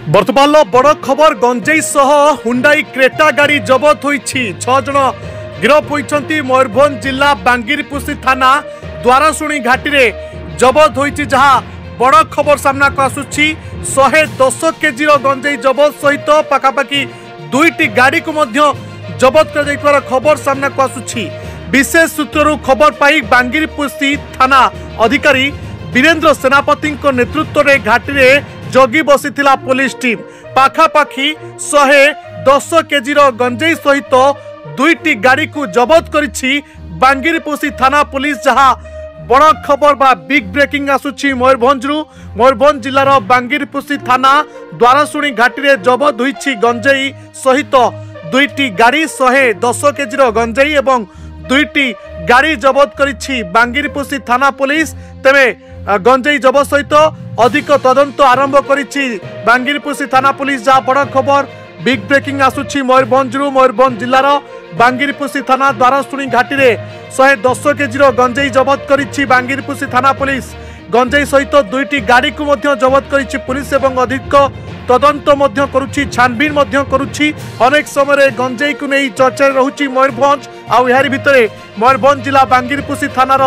बर्तमान बड़ खबर गंजेई सह हुंडाई क्रेटा गाड़ी जबत होईछि। 6 जन गिरफ होइछंती। मयूरभंज जिला बांगीरपुसी थाना द्वाराशुणी घाटी रे जबत होईछि। जहां बड़ खबर सामना को आसुछि। 110 केजी गंजेई जबत सहित पाखापाखि 2टी गाड़ी को मध्य जबत कर दैथवार खबर सामना को आसुछि। विशेष सूत्ररु खबर पाई बांगीरपुसी थाना अधिकारी वीरेंद्र सेनापति नेतृत्व में घाटी रे जगी बसीथिला पुलिस टीम। पाखापाखि 110 केजी गंजेई सहित 2टी गाड़ी को जबत करिछि बांगीरपुसी थाना पुलिस। जहां बड़ खबर बा बिग ब्रेकिंग आसुछि मयूरभंज जिलार बांगीरपुसी थाना द्वाराशुणी घाटी रे जबत होईछि गंजेई सहित 2टी गाड़ी। 110 केजी गंजेई एवं 2टी गाड़ी जबत करिछि बांगीरपुसी थाना पुलिस। तेबे गंजेई जबत सहित अधिक तदंत आरंभ करिछि बांगीरपुसी थाना पुलिस। जहाँ बड़ खबर बिग ब्रेकिंग आसुछि मयूरभंज जिलार बांगीरपुसी थाना द्वाराशुणी घाटी रे 110 केजी गंजेई जबत करिछि बांगीरपुसी थाना पुलिस। गंजेई सहित 2टी गाड़ी को मध्य जबत करिछि पुलिस एवं अधिक तदंत मध्य करुछि, छानबीन मध्य करुछि। अनेक समय गंजेई को नहीं चर्चा रहुछि मयूरभंज। आउ यारि भितरे मयूरभंज जिला बांगीरपुसी थानार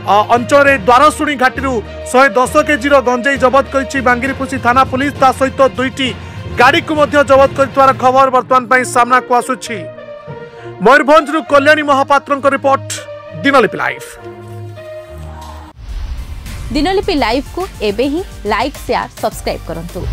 अंचल द्वाराशुणी घाटी 110 केजी गंजेई जबत करिछि बांगीरपुसी थाना पुलिस। ता सहित 2टी गाड़ी को मध्य जबत करथिवार खबर वर्तमान पई सामना को आसुछि। Mayurbhanj Kalyani Mahapatra report, Dinalipi live. Dinalipi live को एबे ही लाइक शेयर सब्सक्राइब करंतु।